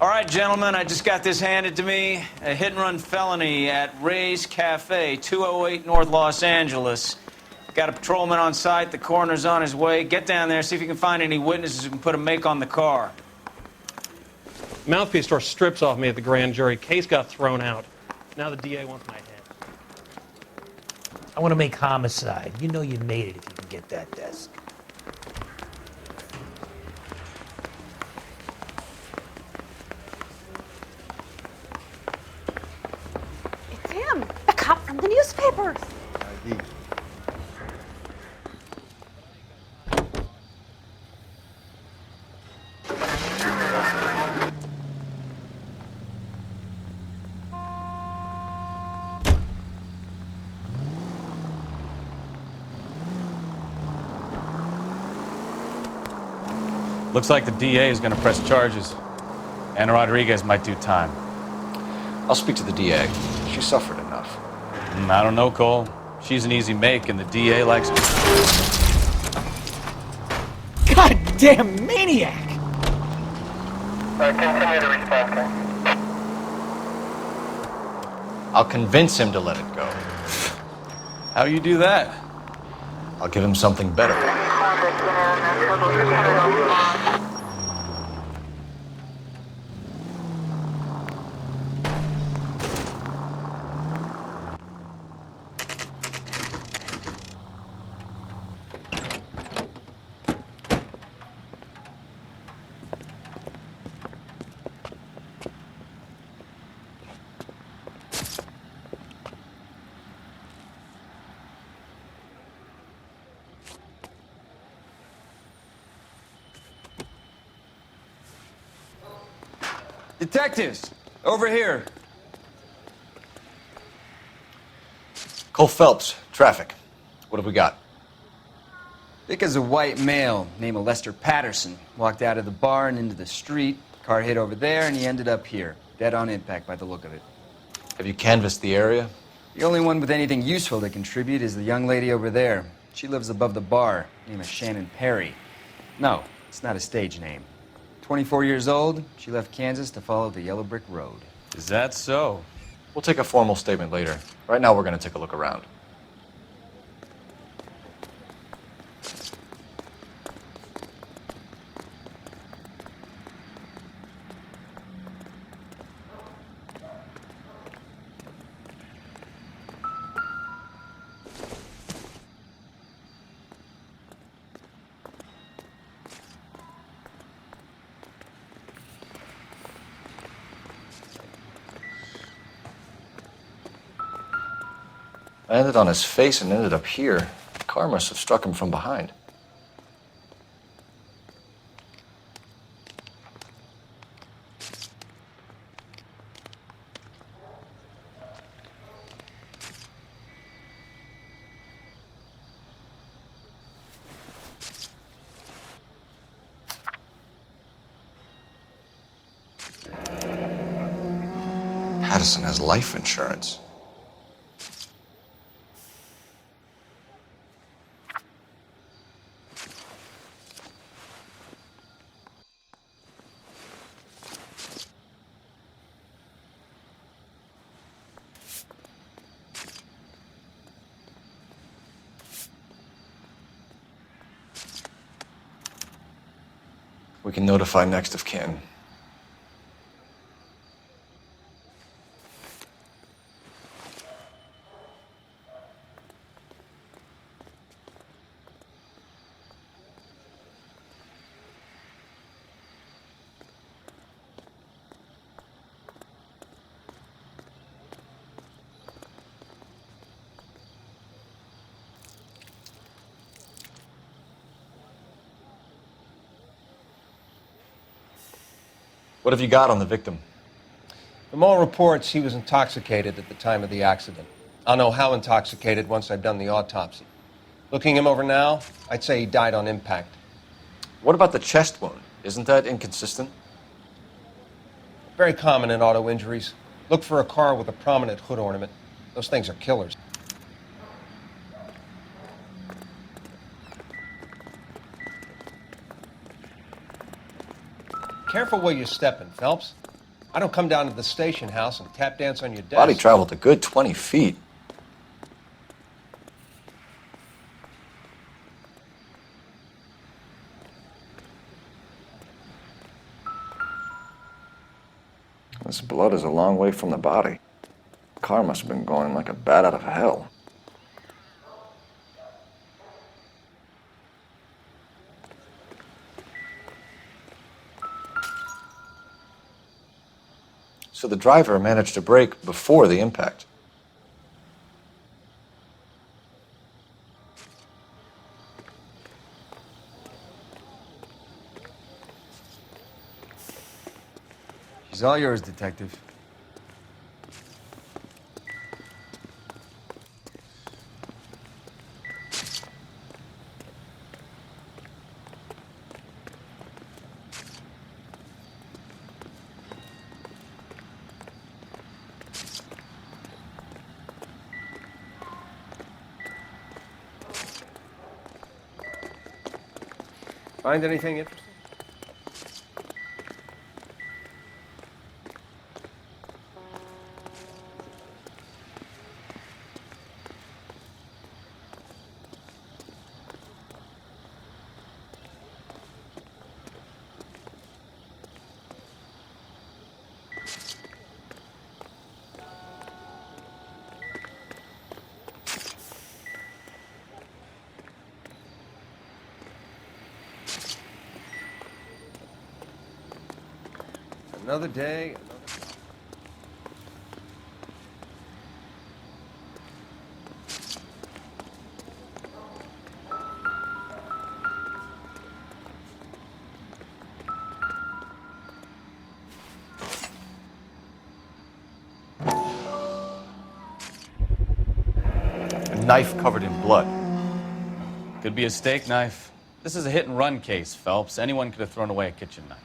All right, gentlemen, I just got this handed to me. A hit-and-run felony at Ray's Cafe, 208 North Los Angeles. Got a patrolman on site. The coroner's on his way. Get down there, see if you can find any witnesses who can put a make on the car. Mouthpiece tore strips off me at the grand jury. Case got thrown out. Now the DA wants my head. I want to make homicide. You know you made it if you can get that desk. It's him, the cop from the newspapers. ID. Looks like the DA is going to press charges. Anna Rodriguez might do time. I'll speak to the DA. She suffered enough. I don't know, Cole. She's an easy make, and the DA likes her. Goddamn maniac! Continue to respond, sir. I'll convince him to let it go. How do you do that? I'll give him something better. Detectives, over here. Cole Phelps, traffic. What have we got? Vic is a white male named Lester Patterson. Walked out of the bar and into the street. Car hit over there, and he ended up here. Dead on impact by the look of it. Have you canvassed the area? The only one with anything useful to contribute is the young lady over there. She lives above the bar. Name is Shannon Perry. No, it's not a stage name. 24 years old, she left Kansas to follow the Yellow Brick Road. Is that so? We'll take a formal statement later. Right now, we're going to take a look around. I landed on his face and ended up here. The car must have struck him from behind. Patterson has life insurance. We can notify next of kin. What have you got on the victim? From all reports, he was intoxicated at the time of the accident. I'll know how intoxicated once I've done the autopsy. Looking him over now, I'd say he died on impact. What about the chest wound? Isn't that inconsistent? Very common in auto injuries. Look for a car with a prominent hood ornament. Those things are killers. Careful where you're stepping, Phelps. I don't come down to the station house and tap dance on your desk. Body traveled a good 20 feet. This blood is a long way from the body. The car must have been going like a bat out of hell. So the driver managed to brake before the impact. She's all yours, Detective. Find anything interesting? Another day, another... A knife covered in blood. Could be a steak knife. This is a hit-and-run case, Phelps. Anyone could have thrown away a kitchen knife.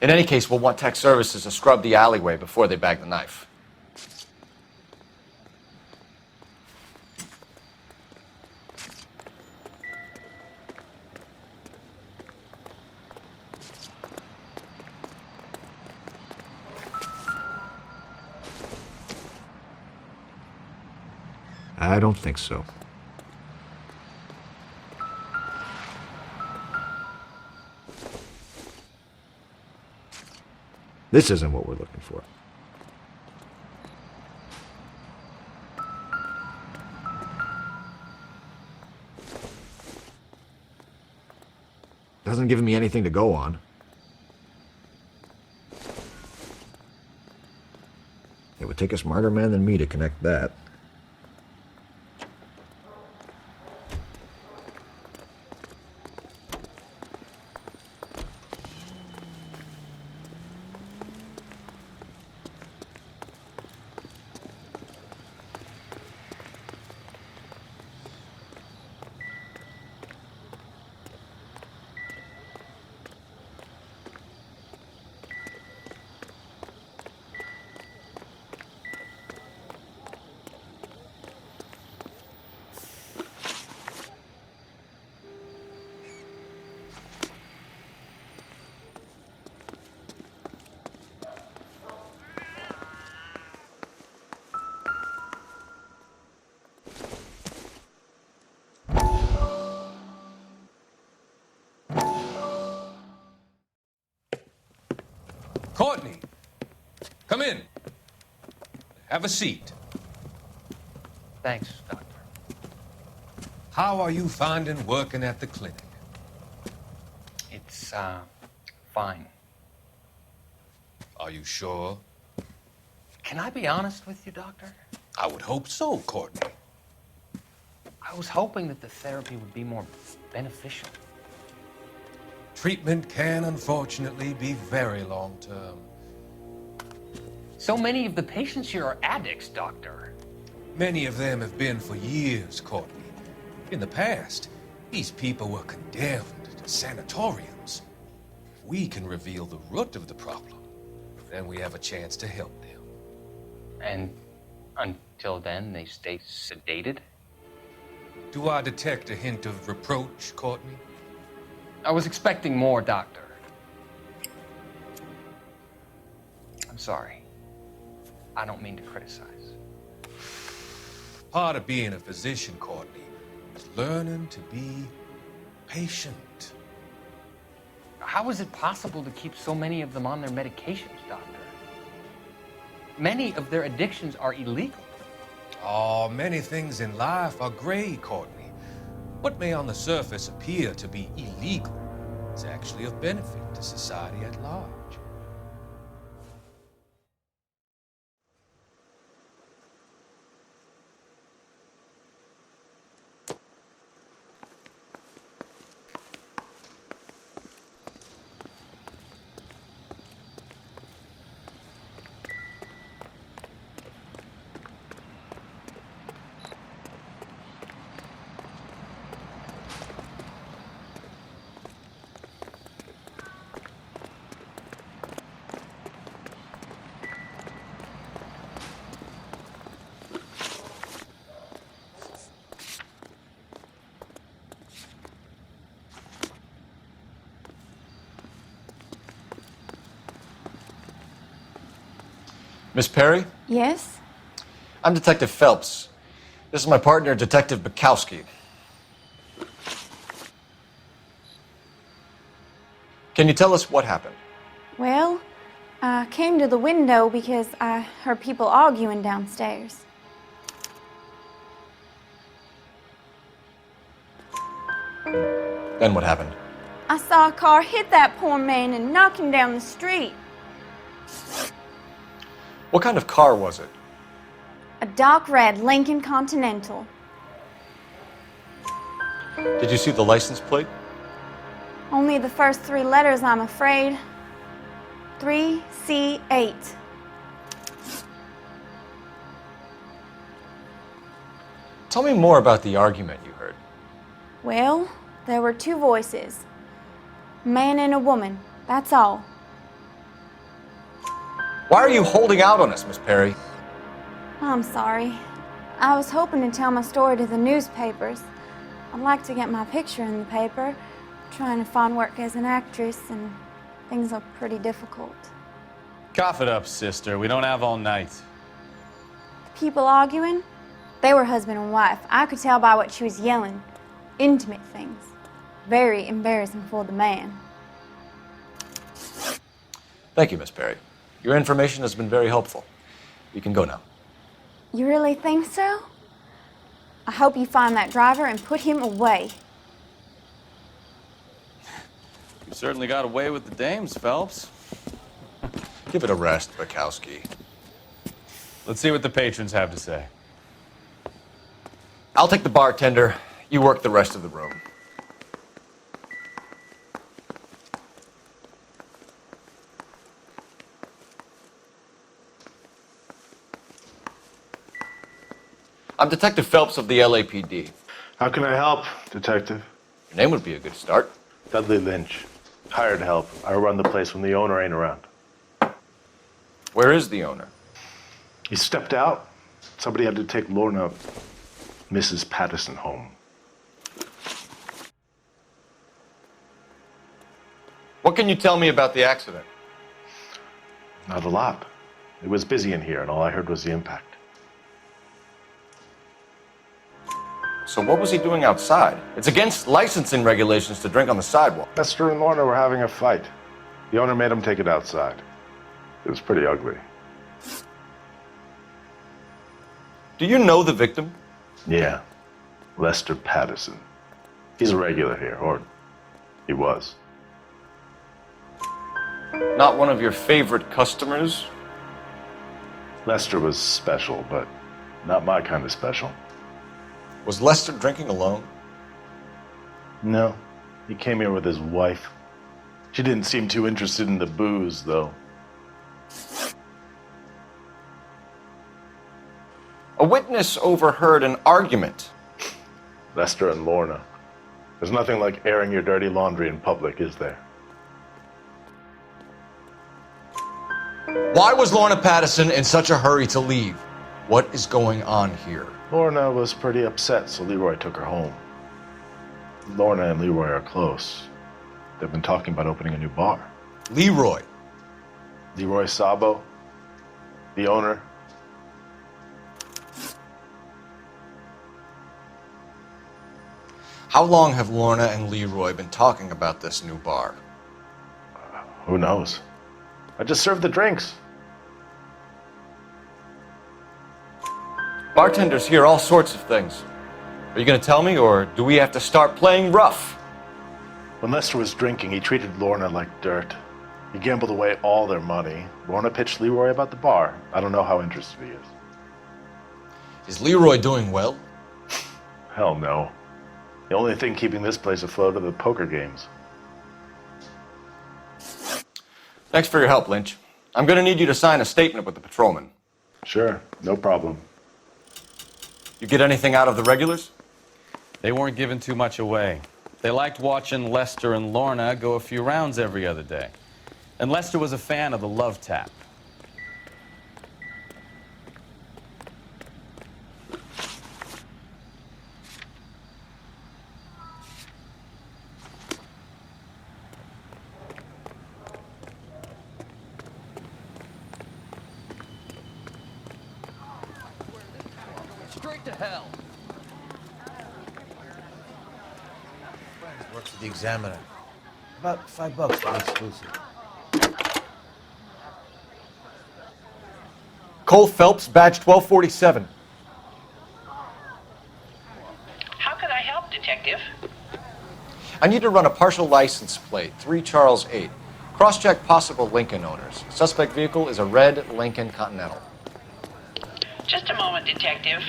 In any case, we'll want tech services to scrub the alleyway before they bag the knife. I don't think so. This isn't what we're looking for. Doesn't give me anything to go on. It would take a smarter man than me to connect that. Courtney, come in. Have a seat. Thanks, Doctor. How are you finding working at the clinic? It's, fine. Are you sure? Can I be honest with you, Doctor? I would hope so, Courtney. I was hoping that the therapy would be more beneficial. Treatment can, unfortunately, be very long-term. So many of the patients here are addicts, Doctor. Many of them have been for years, Courtney. In the past, these people were condemned to sanatoriums. If we can reveal the root of the problem, then we have a chance to help them. And until then, they stay sedated? Do I detect a hint of reproach, Courtney? I was expecting more, Doctor. sorry. I don't mean to criticize. Part of being a physician, Courtney, is learning to be patient. How is it possible to keep so many of them on their medications, Doctor? Many of their addictions are illegal. Oh, many things in life are gray, Courtney. What may on the surface appear to be illegal is actually of benefit to society at large. Miss Perry? Yes? I'm Detective Phelps. This is my partner, Detective Bukowski. Can you tell us what happened? Well, I came to the window because I heard people arguing downstairs. Then what happened? I saw a car hit that poor man and knock him down the street. What kind of car was it? A dark red Lincoln Continental. Did you see the license plate? Only the first 3 letters, I'm afraid. 3C8. Tell me more about the argument you heard. Well, there were 2 voices. A man and a woman, that's all. Why are you holding out on us, Miss Perry? I'm sorry. I was hoping to tell my story to the newspapers. I'd like to get my picture in the paper. Trying to find work as an actress, and things are pretty difficult. Cough it up, sister. We don't have all night. The people arguing, they were husband and wife. I could tell by what she was yelling. Intimate things. Very embarrassing for the man. Thank you, Miss Perry. Your information has been very helpful. You can go now. You really think so? I hope you find that driver and put him away. You certainly got away with the dames, Phelps. Give it a rest, Bukowski. Let's see what the patrons have to say. I'll take the bartender. You work the rest of the room. I'm Detective Phelps of the LAPD. How can I help, Detective? Your name would be a good start. Dudley Lynch. Hired help. I run the place when the owner ain't around. Where is the owner? He stepped out. Somebody had to take Lorna, Mrs. Patterson, home. What can you tell me about the accident? Not a lot. It was busy in here, and all I heard was the impact. So what was he doing outside? It's against licensing regulations to drink on the sidewalk. Esther and Lorna were having a fight. The owner made him take it outside. It was pretty ugly. Do you know the victim? Yeah. Lester Patterson. He's a regular here, or he was. Not one of your favorite customers? Lester was special, but not my kind of special. Was Lester drinking alone? No. He came here with his wife. She didn't seem too interested in the booze, though. A witness overheard an argument. Lester and Lorna. There's nothing like airing your dirty laundry in public, is there? Why was Lorna Patterson in such a hurry to leave? What is going on here? Lorna was pretty upset, so Leroy took her home. Lorna and Leroy are close. They've been talking about opening a new bar. Leroy? Leroy Sabo. The owner. How long have Lorna and Leroy been talking about this new bar? Who knows? I just served the drinks. Bartenders hear all sorts of things. Are you going to tell me, or do we have to start playing rough? When Lester was drinking, he treated Lorna like dirt. He gambled away all their money. Lorna pitched Leroy about the bar. I don't know how interested he is. Is Leroy doing well? Hell no. The only thing keeping this place afloat are the poker games. Thanks for your help, Lynch. I'm going to need you to sign a statement with the patrolman. Sure, no problem. You get anything out of the regulars? They weren't giving too much away. They liked watching Lester and Lorna go a few rounds every other day. And Lester was a fan of the love tap. Straight to hell. Works for the Examiner. About $5 for the exclusive. Cole Phelps, badge 1247. How can I help, Detective? I need to run a partial license plate, 3 Charles 8. Cross-check possible Lincoln owners. Suspect vehicle is a red Lincoln Continental. Just a moment, Detective.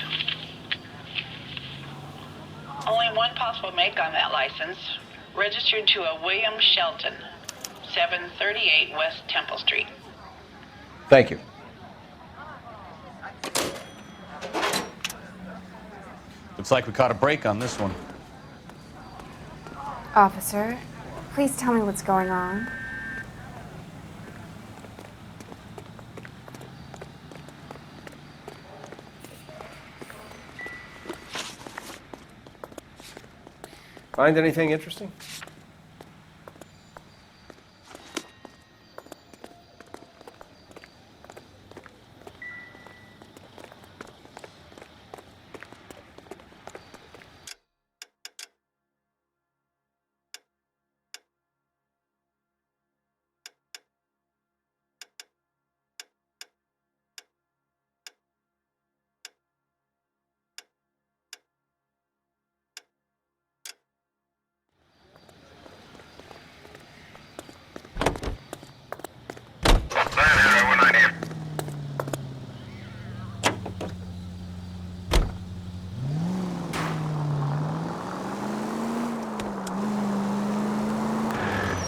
Only one possible make on that license. Registered to a William Shelton, 738 West Temple Street. Thank you. Looks like we caught a break on this one. Officer, please tell me what's going on. Find anything interesting?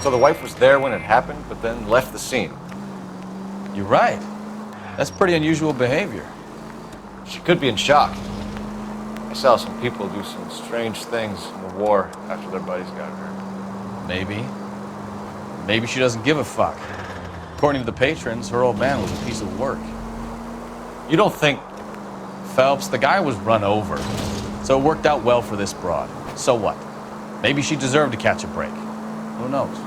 So the wife was there when it happened, but then left the scene. You're right. That's pretty unusual behavior. She could be in shock. I saw some people do some strange things in the war after their buddies got hurt. Maybe. Maybe she doesn't give a fuck. According to the patrons, her old man was a piece of work. You don't think... Phelps, the guy was run over. So it worked out well for this broad. So what? Maybe she deserved to catch a break. Who knows?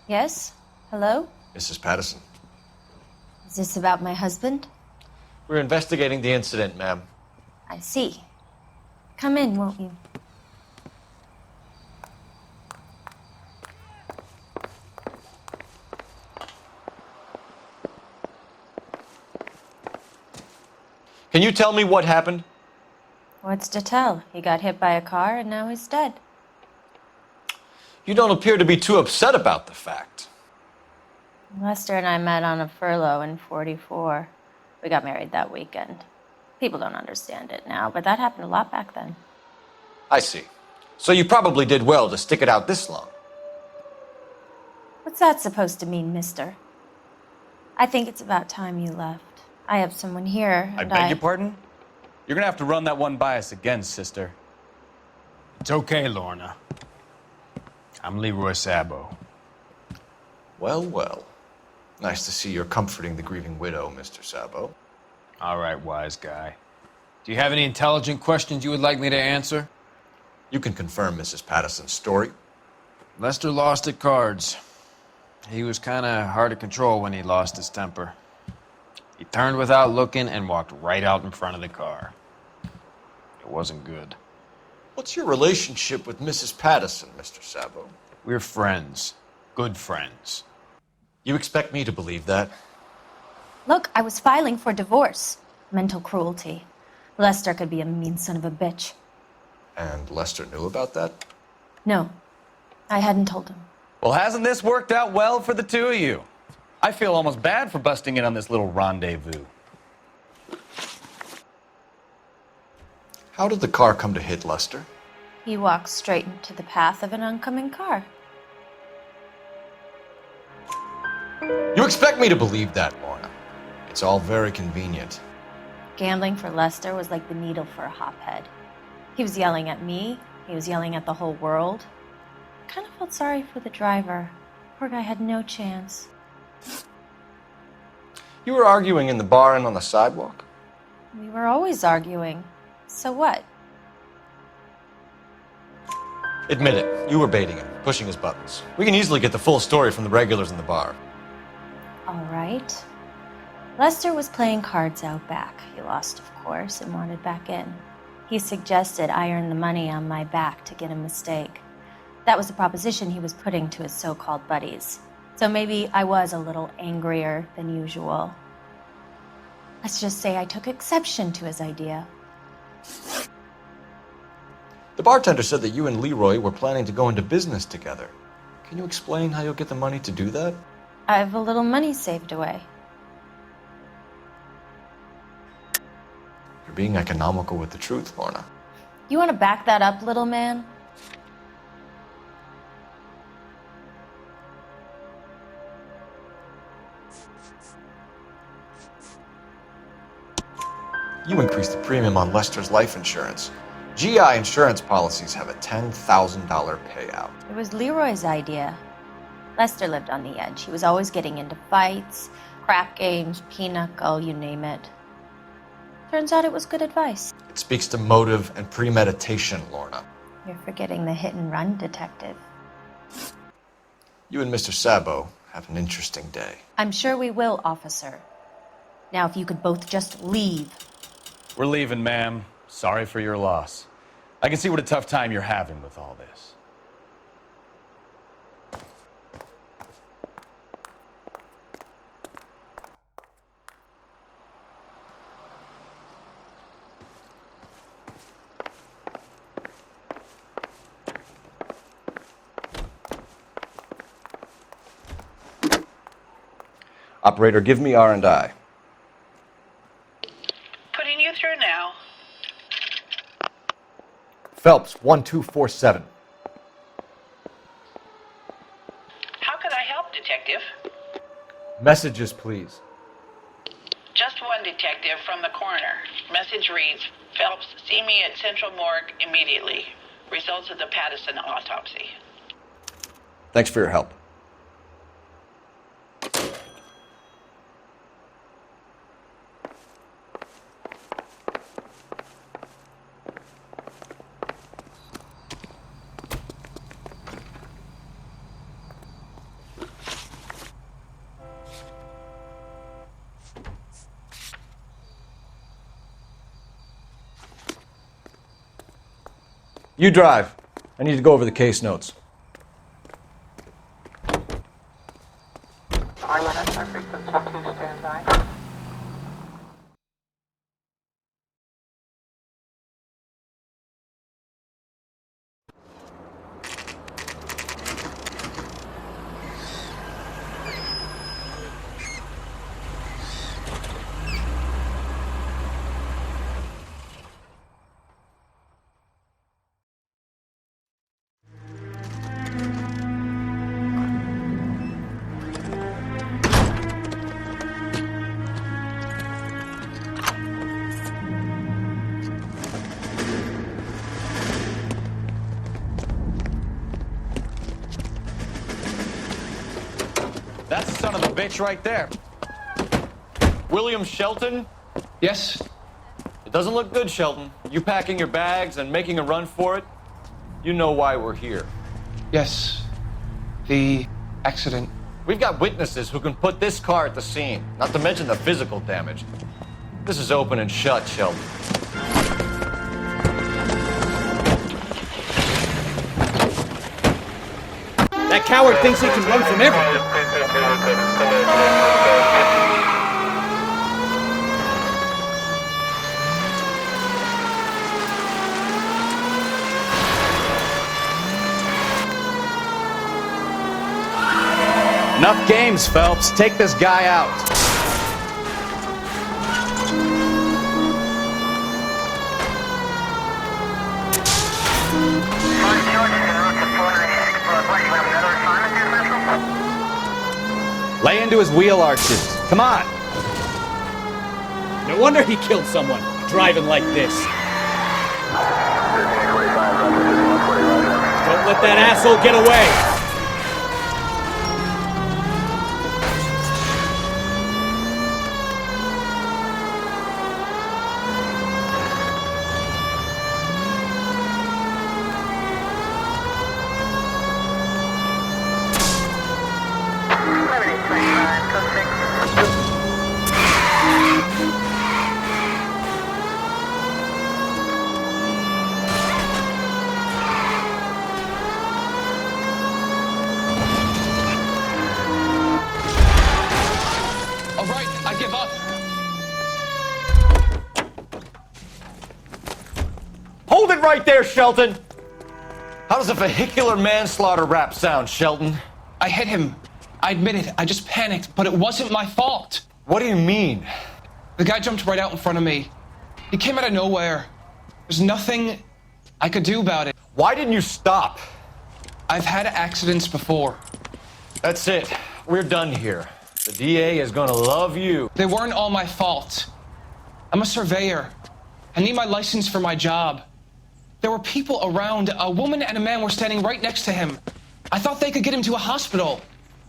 Yes? Hello? Mrs. Patterson. Is this about my husband? We're investigating the incident, ma'am. I see. Come in, won't you? Can you tell me what happened? What's to tell? He got hit by a car and now he's dead. You don't appear to be too upset about the fact. Lester and I met on a furlough in '44. We got married that weekend. People don't understand it now, but that happened a lot back then. I see. So you probably did well to stick it out this long. What's that supposed to mean, mister? I think it's about time you left. I have someone here, I and beg your pardon? You're gonna have to run that one by us again, sister. It's okay, Lorna. I'm Leroy Sabo. Well, well. Nice to see you're comforting the grieving widow, Mr. Sabo. All right, wise guy. Do you have any intelligent questions you would like me to answer? You can confirm Mrs. Patterson's story. Lester lost at cards. He was kind of hard to control when he lost his temper. He turned without looking and walked right out in front of the car. It wasn't good. What's your relationship with Mrs. Patterson, Mr. Sabo? We're friends. Good friends. You expect me to believe that? Look, I was filing for divorce. Mental cruelty. Lester could be a mean son of a bitch. And Lester knew about that? No, I hadn't told him. Well, hasn't this worked out well for the two of you? I feel almost bad for busting in on this little rendezvous. How did the car come to hit Lester? He walked straight into the path of an oncoming car. You expect me to believe that, Lorna? It's all very convenient. Gambling for Lester was like the needle for a hophead. He was yelling at me. He was yelling at the whole world. I kind of felt sorry for the driver. Poor guy had no chance. You were arguing in the bar and on the sidewalk? We were always arguing. So what? Admit it, you were baiting him, pushing his buttons. We can easily get the full story from the regulars in the bar. All right. Lester was playing cards out back. He lost, of course, and wanted back in. He suggested I earn the money on my back to get a mistake. That was the proposition he was putting to his so-called buddies. So maybe I was a little angrier than usual. Let's just say I took exception to his idea. The bartender said that you and Leroy were planning to go into business together. Can you explain how you'll get the money to do that? I have a little money saved away. You're being economical with the truth, Lorna. You want to back that up, little man? You increased the premium on Lester's life insurance. GI insurance policies have a $10,000 payout. It was Leroy's idea. Lester lived on the edge. He was always getting into fights, crap games, pinochle, you name it. Turns out it was good advice. It speaks to motive and premeditation, Lorna. You're forgetting the hit and run detective. You and Mr. Sabo have an interesting day. I'm sure we will, officer. Now, if you could both just leave. We're leaving, ma'am. Sorry for your loss. I can see what a tough time you're having with all this. Operator, give me R&I. Putting you through now. Phelps, 1247. How can I help, Detective? Messages, please. Just one detective from the coroner. Message reads, Phelps, see me at Central Morgue immediately. Results of the Patterson autopsy. Thanks for your help. You drive. I need to go over the case notes. Stand by. That's the son of a bitch right there. William Shelton? Yes? It doesn't look good, Shelton. You packing your bags and making a run for it? You know why we're here. Yes. The accident. We've got witnesses who can put this car at the scene, not to mention the physical damage. This is open and shut, Shelton. That coward thinks he can run from everything. Enough games, Phelps. Take this guy out. Lay into his wheel arches. Come on. No wonder he killed someone, driving like this. Don't let that asshole get away. Hold it right there, Shelton! How does a vehicular manslaughter rap sound, Shelton? I hit him. I admit it. I just panicked, but it wasn't my fault. What do you mean? The guy jumped right out in front of me. He came out of nowhere. There's nothing I could do about it. Why didn't you stop? I've had accidents before. That's it. We're done here. The DA is gonna love you. They weren't all my fault. I'm a surveyor. I need my license for my job. There were people around. A woman and a man were standing right next to him. I thought they could get him to a hospital.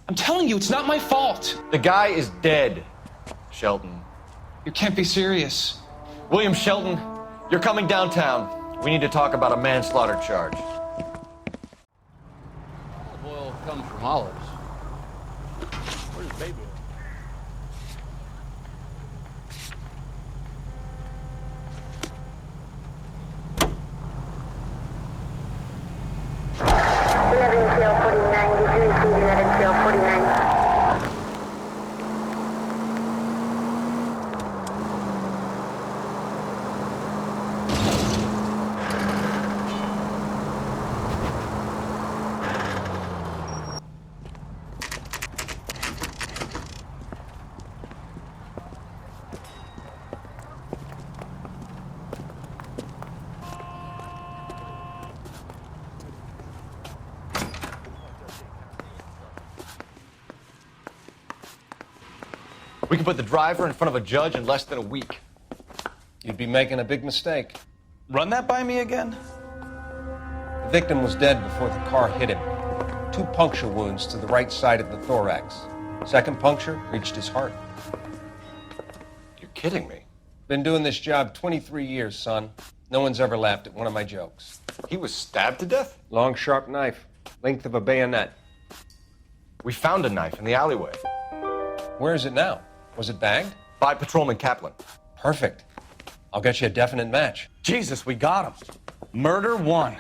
I'm telling you, it's not my fault. The guy is dead, Shelton. You can't be serious. William Shelton, you're coming downtown. We need to talk about a manslaughter charge. Olive oil comes from olives. Where's baby oil? We can put the driver in front of a judge in less than a week. You'd be making a big mistake. Run that by me again? The victim was dead before the car hit him. 2 puncture wounds to the right side of the thorax. Second puncture reached his heart. You're kidding me. Been doing this job 23 years, son. No one's ever laughed at one of my jokes. He was stabbed to death? Long, sharp knife. Length of a bayonet. We found a knife in the alleyway. Where is it now? Was it bagged? By Patrolman Kaplan. Perfect. I'll get you a definite match. Jesus, we got him. Murder 1.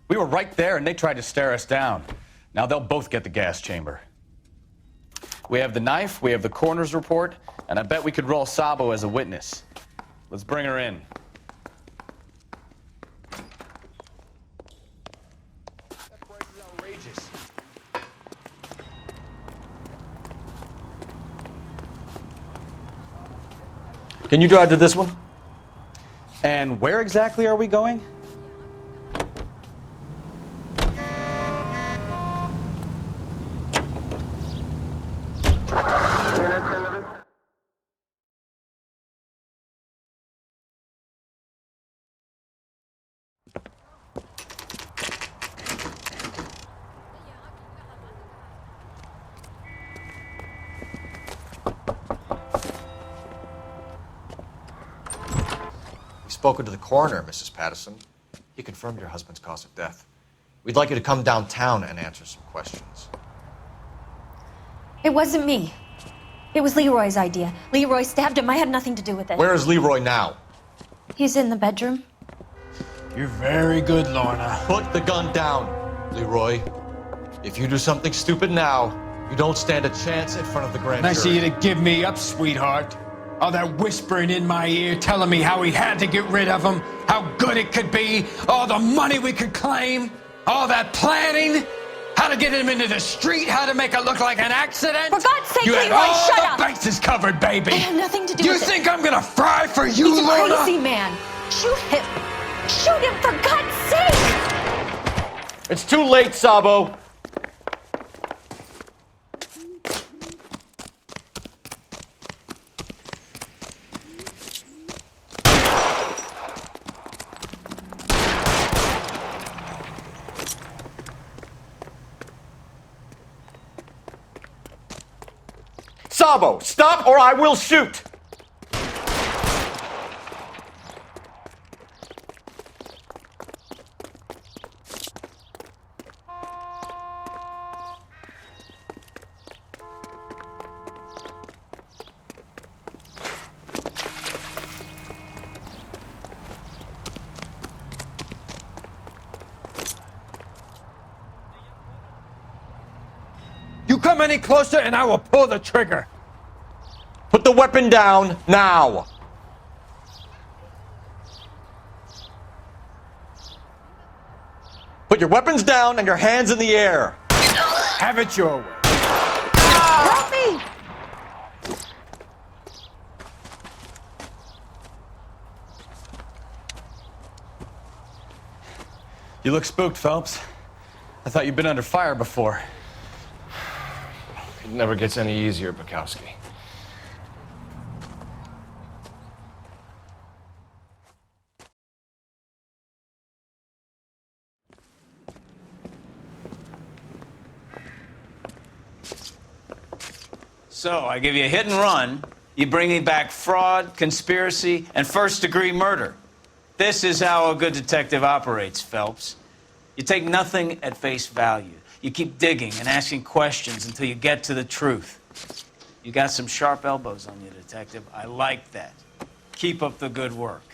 We were right there and they tried to stare us down. Now they'll both get the gas chamber. We have the knife, we have the coroner's report, and I bet we could roll Sabo as a witness. Let's bring her in. That price is outrageous. Can you drive to this one? And where exactly are we going? spoken to the coroner, Mrs. Patterson. He confirmed your husband's cause of death. We'd like you to come downtown and answer some questions. It wasn't me. It was Leroy's idea. Leroy stabbed him. I had nothing to do with it. Where is Leroy now? He's in the bedroom. You're very good, Lorna. Put the gun down, Leroy. If you do something stupid now, you don't stand a chance in front of the grand jury. Nice of you to give me up, sweetheart. All that whispering in my ear, telling me how we had to get rid of him, how good it could be, all the money we could claim, all that planning, how to get him into the street, how to make it look like an accident. For God's sake, you Leroy, had all shut the up! bases covered, baby. I had nothing to do You with it. think I'm gonna fry for you, He's a Lorna? crazy man. Shoot him. Shoot him, for God's sake! It's too late, Sabo. Sabo, stop or I will shoot! You come any closer and I will pull the trigger. Put the weapon down now. Put your weapons down and your hands in the air. Have it your way. Help me! You look spooked, Phelps. I thought you'd been under fire before. It never gets any easier, Bukowski. So, I give you a hit and run. You bring me back fraud, conspiracy, and first-degree murder. This is how a good detective operates, Phelps. You take nothing at face value. You keep digging and asking questions until you get to the truth. You got some sharp elbows on you, detective. I like that. Keep up the good work.